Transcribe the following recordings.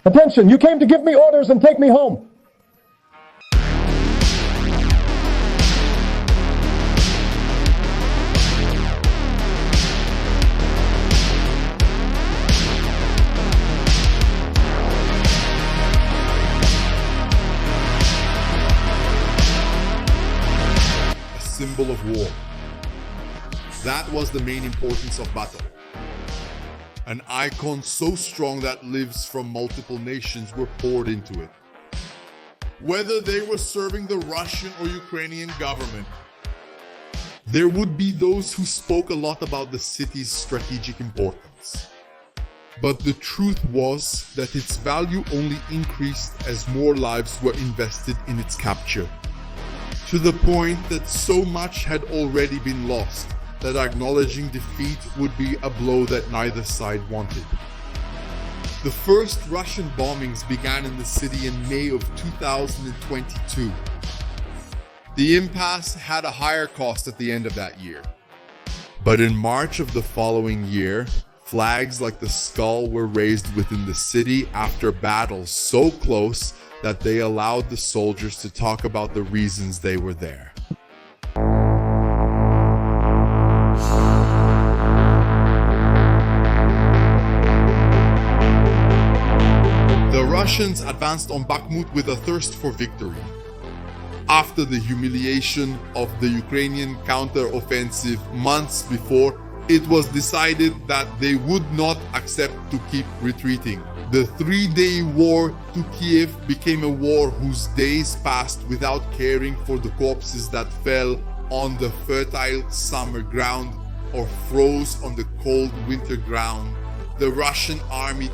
Attention, you came to give me orders and take me home. A symbol of war. That was the main importance of battle. An icon so strong that lives from multiple nations were poured into it. Whether they were serving the Russian or Ukrainian government, there would be those who spoke a lot about the city's strategic importance. But the truth was that its value only increased as more lives were invested in its capture, to the point that so much had already been lost that acknowledging defeat would be a blow that neither side wanted. The first Russian bombings began in the city in May of 2022. The impasse had a higher cost at the end of that year. But in March of the following year, flags like the skull were raised within the city after battles so close that they allowed the soldiers to talk about the reasons they were there. The Russians advanced on Bakhmut with a thirst for victory. After the humiliation of the Ukrainian counter-offensive months before, it was decided that they would not accept to keep retreating. The three-day war to Kiev became a war whose days passed without caring for the corpses that fell on the fertile summer ground or froze on the cold winter ground. The Russian army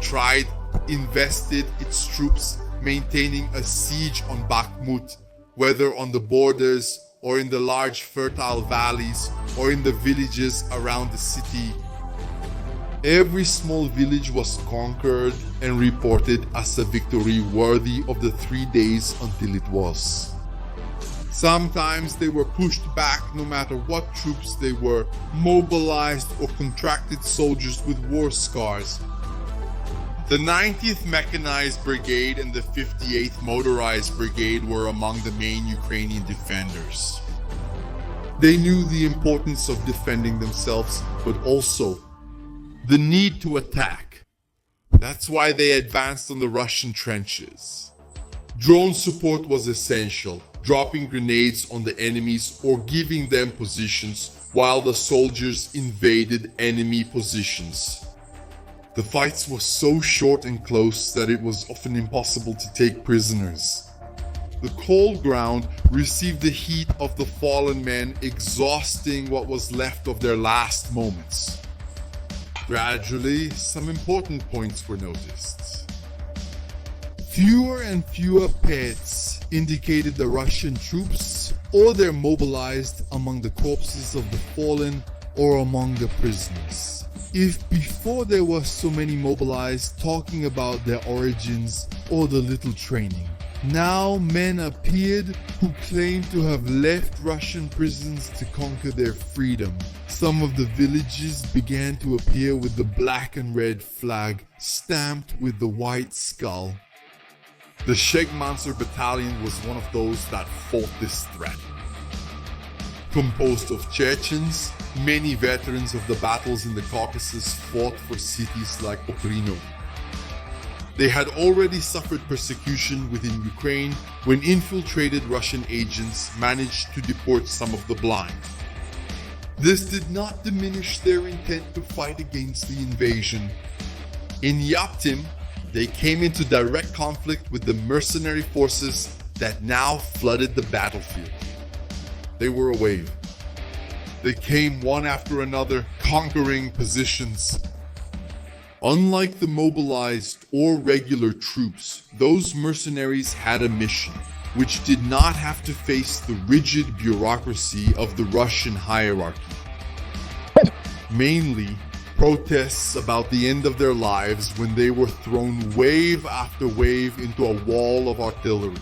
invested its troops maintaining a siege on Bakhmut, whether on the borders or in the large fertile valleys or in the villages around the city. Every small village was conquered and reported as a victory worthy of the 3 days until it was. Sometimes they were pushed back no matter what troops they were, mobilized or contracted soldiers with war scars. The 90th Mechanized Brigade and the 58th Motorized Brigade were among the main Ukrainian defenders. They knew the importance of defending themselves, but also the need to attack. That's why they advanced on the Russian trenches. Drone support was essential, dropping grenades on the enemies or giving them positions while the soldiers invaded enemy positions. The fights were so short and close that it was often impossible to take prisoners. The cold ground received the heat of the fallen men, exhausting what was left of their last moments. Gradually, some important points were noticed. Fewer and fewer pets indicated the Russian troops, or they're mobilized among the corpses of the fallen or among the prisoners. If before there were so many mobilized talking about their origins or the little training, now men appeared who claimed to have left Russian prisons to conquer their freedom. Some of the villages began to appear with the black and red flag stamped with the white skull. The Sheikh-Mansour Battalion was one of those that fought this threat. Composed of Chechens, many veterans of the battles in the Caucasus fought for cities like Okrino. They had already suffered persecution within Ukraine when infiltrated Russian agents managed to deport some of the blind. This did not diminish their intent to fight against the invasion. In Yaptim, they came into direct conflict with the mercenary forces that now flooded the battlefield. They were a wave. They came one after another, conquering positions. Unlike the mobilized or regular troops, those mercenaries had a mission, which did not have to face the rigid bureaucracy of the Russian hierarchy. Mainly, protests about the end of their lives when they were thrown wave after wave into a wall of artillery.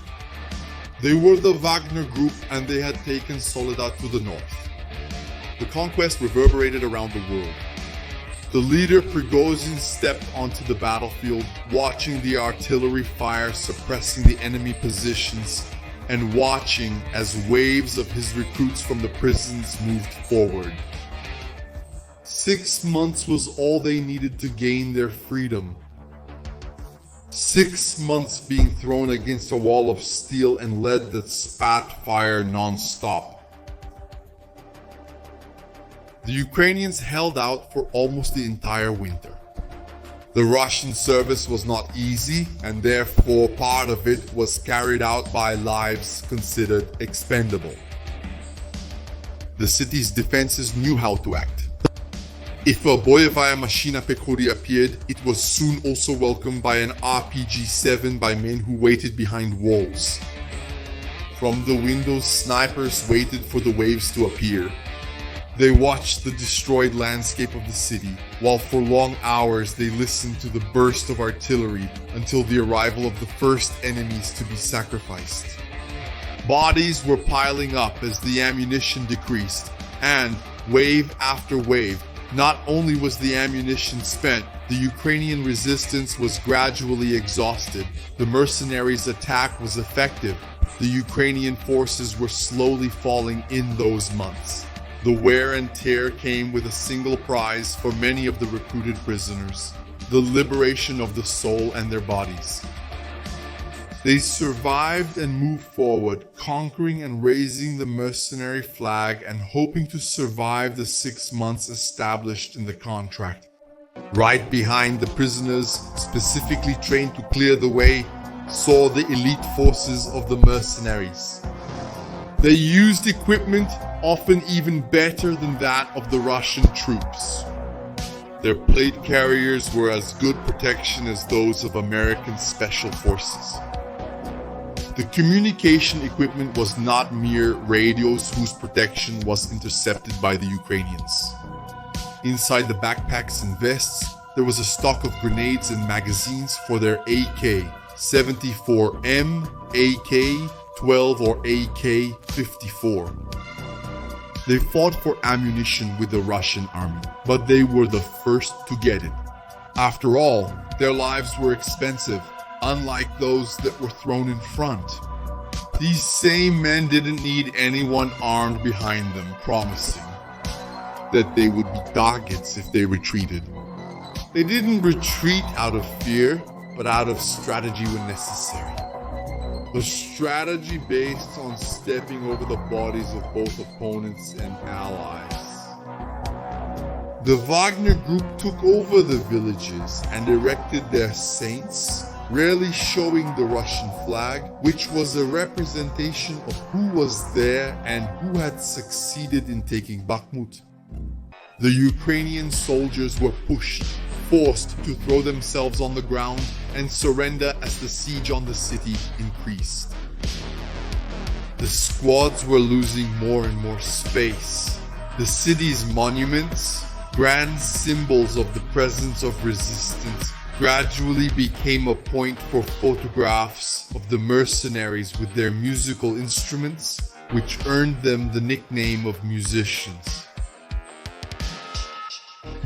They were the Wagner group and they had taken Soledad to the north. The conquest reverberated around the world. The leader Prigozhin stepped onto the battlefield, watching the artillery fire suppressing the enemy positions and watching as waves of his recruits from the prisons moved forward. 6 months was all they needed to gain their freedom. 6 months being thrown against a wall of steel and lead that spat fire non-stop. The Ukrainians held out for almost the entire winter. The Russian service was not easy, and therefore part of it was carried out by lives considered expendable. The city's defenses knew how to act. If a boyevaya machina pekhodi appeared, it was soon also welcomed by an RPG-7 by men who waited behind walls. From the windows, snipers waited for the waves to appear. They watched the destroyed landscape of the city, while for long hours they listened to the burst of artillery until the arrival of the first enemies to be sacrificed. Bodies were piling up as the ammunition decreased, and, wave after wave, not only was the ammunition spent, the Ukrainian resistance was gradually exhausted. The mercenaries' attack was effective. The Ukrainian forces were slowly falling in those months. The wear and tear came with a single prize for many of the recruited prisoners: the liberation of the soul and their bodies. They survived and moved forward, conquering and raising the mercenary flag and hoping to survive the 6 months established in the contract. Right behind the prisoners, specifically trained to clear the way, saw the elite forces of the mercenaries. They used equipment often even better than that of the Russian troops. Their plate carriers were as good protection as those of American special forces. The communication equipment was not mere radios whose protection was intercepted by the Ukrainians. Inside the backpacks and vests, there was a stock of grenades and magazines for their AK-74M, AK-12 or AK-54. They fought for ammunition with the Russian army, but they were the first to get it. After all, their lives were expensive, unlike those that were thrown in front. These same men didn't need anyone armed behind them, promising that they would be targets if they retreated. They didn't retreat out of fear, but out of strategy when necessary. A strategy based on stepping over the bodies of both opponents and allies. The Wagner group took over the villages and erected their saints, rarely showing the Russian flag, which was a representation of who was there and who had succeeded in taking Bakhmut. The Ukrainian soldiers were pushed, forced to throw themselves on the ground and surrender as the siege on the city increased. The squads were losing more and more space. The city's monuments, grand symbols of the presence of resistance, gradually became a point for photographs of the mercenaries with their musical instruments, which earned them the nickname of musicians.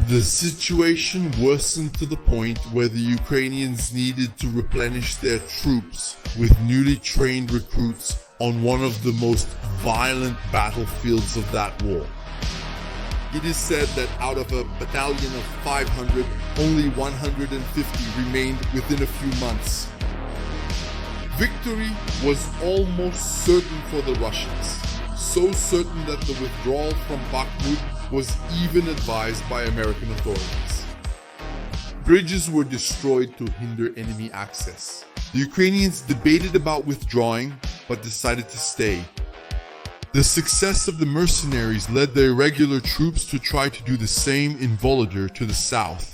The situation worsened to the point where the Ukrainians needed to replenish their troops with newly trained recruits on one of the most violent battlefields of that war. It is said that out of a battalion of 500, only 150 remained within a few months. Victory was almost certain for the Russians, so certain that the withdrawal from Bakhmut was even advised by American authorities. Bridges were destroyed to hinder enemy access. The Ukrainians debated about withdrawing, but decided to stay. The success of the mercenaries led their regular troops to try to do the same in Volodar to the south.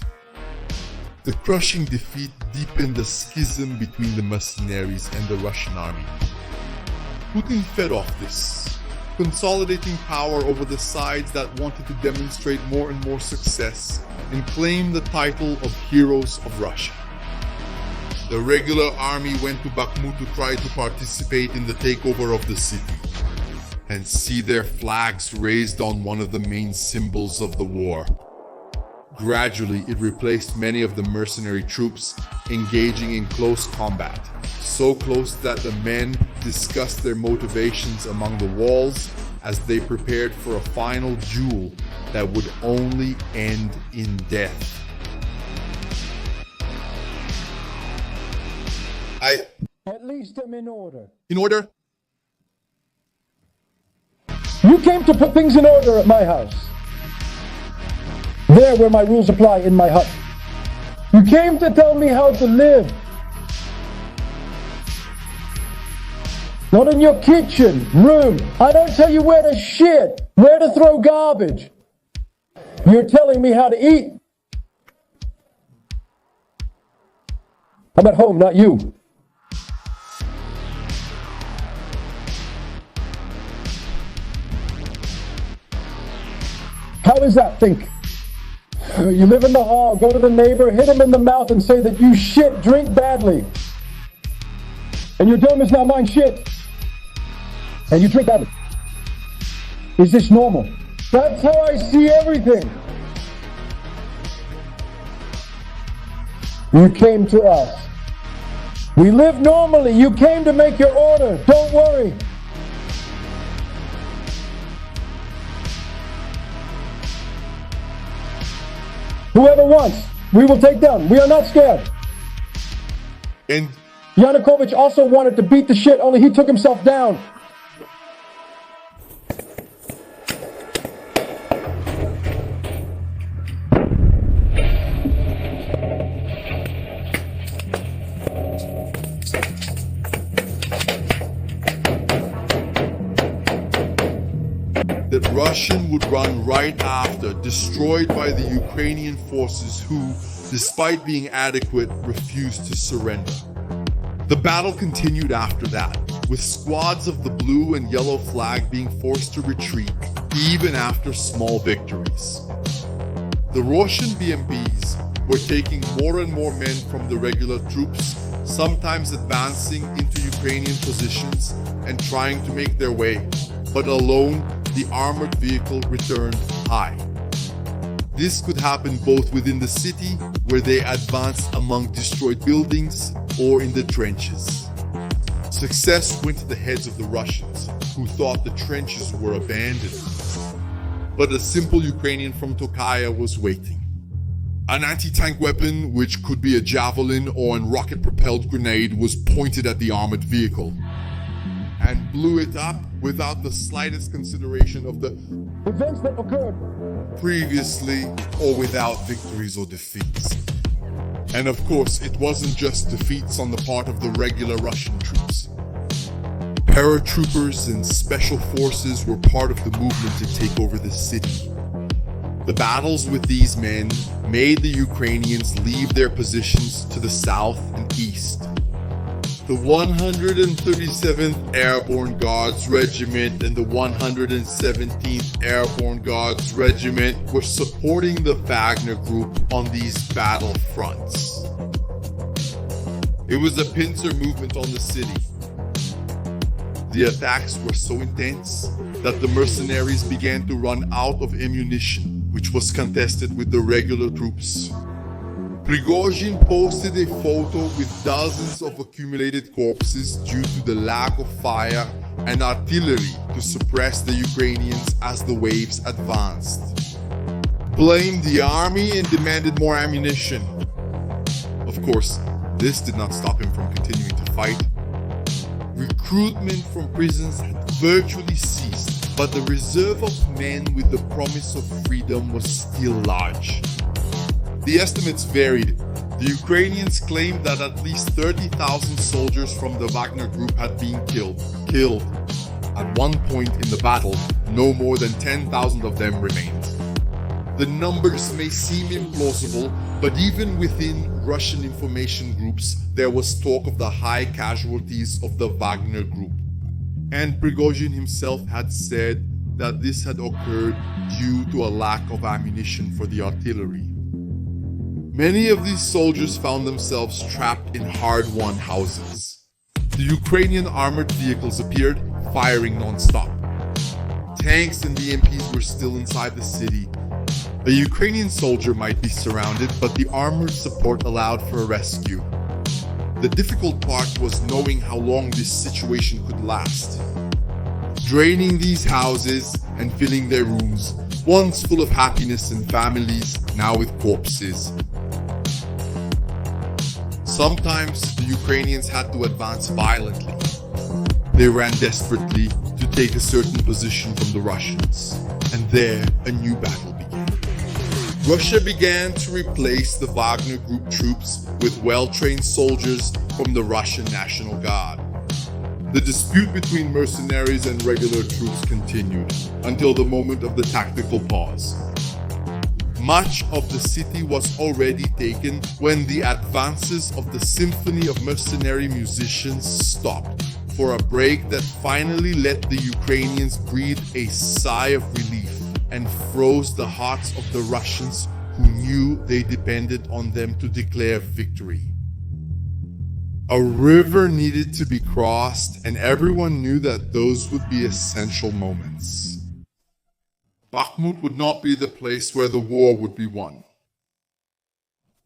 The crushing defeat deepened the schism between the mercenaries and the Russian army. Putin fed off this, consolidating power over the sides that wanted to demonstrate more and more success and claim the title of Heroes of Russia. The regular army went to Bakhmut to try to participate in the takeover of the city and see their flags raised on one of the main symbols of the war. Gradually, it replaced many of the mercenary troops engaging in close combat, so close that the men discussed their motivations among the walls as they prepared for a final duel that would only end in death. At least I'm in order. In order? You came to put things in order at my house. There where my rules apply, in my hut. You came to tell me how to live. Not in your kitchen, room. I don't tell you where to shit, where to throw garbage. You're telling me how to eat. I'm at home, not you. How is that, think? You live in the hall, go to the neighbor, hit him in the mouth and say that you shit, drink badly. And your dome is now mine shit. And you drink badly. Is this normal? That's how I see everything. You came to us. We live normally. You came to make your order. Don't worry. Whoever wants, we will take down. We are not scared. And Yanukovych also wanted to beat the shit, only he took himself down. that Russian would run right after, destroyed by the Ukrainian forces who, despite being adequate, refused to surrender. The battle continued after that, with squads of the blue and yellow flag being forced to retreat, even after small victories. The Russian BMPs were taking more and more men from the regular troops, sometimes advancing into Ukrainian positions and trying to make their way, but alone the armored vehicle returned high. This could happen both within the city, where they advanced among destroyed buildings, or in the trenches. Success went to the heads of the Russians, who thought the trenches were abandoned. But a simple Ukrainian from Tokaya was waiting. An anti-tank weapon, which could be a javelin or a rocket-propelled grenade, was pointed at the armored vehicle and blew it up without the slightest consideration of the events that occurred previously, or without victories or defeats. And of course, it wasn't just defeats on the part of the regular Russian troops. Paratroopers and special forces were part of the movement to take over the city. The battles with these men made the Ukrainians leave their positions to the south and east. The 137th Airborne Guards Regiment and the 117th Airborne Guards Regiment were supporting the Wagner group on these battle fronts. It was a pincer movement on the city. The attacks were so intense that the mercenaries began to run out of ammunition, which was contested with the regular troops. Prigozhin posted a photo with dozens of accumulated corpses due to the lack of fire and artillery to suppress the Ukrainians as the waves advanced. Blamed the army and demanded more ammunition. Of course, this did not stop him from continuing to fight. Recruitment from prisons had virtually ceased, but the reserve of men with the promise of freedom was still large. The estimates varied. The Ukrainians claimed that at least 30,000 soldiers from the Wagner group had been killed. At one point in the battle, no more than 10,000 of them remained. The numbers may seem implausible, but even within Russian information groups, there was talk of the high casualties of the Wagner group. And Prigozhin himself had said that this had occurred due to a lack of ammunition for the artillery. Many of these soldiers found themselves trapped in hard-won houses. The Ukrainian armored vehicles appeared, firing non-stop. Tanks and BMPs were still inside the city, A Ukrainian soldier might be surrounded, but the armored support allowed for a rescue. The difficult part was knowing how long this situation could last. Draining these houses and filling their rooms, once full of happiness and families, now with corpses. Sometimes the Ukrainians had to advance violently. They ran desperately to take a certain position from the Russians, and there a new battle began. Russia began to replace the Wagner group troops with well-trained soldiers from the Russian National Guard. The dispute between mercenaries and regular troops continued until the moment of the tactical pause. Much of the city was already taken when the advances of the symphony of mercenary musicians stopped for a break that finally let the Ukrainians breathe a sigh of relief and froze the hearts of the Russians who knew they depended on them to declare victory. A river needed to be crossed, and everyone knew that those would be essential moments. Bakhmut would not be the place where the war would be won,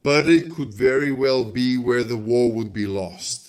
but it could very well be where the war would be lost.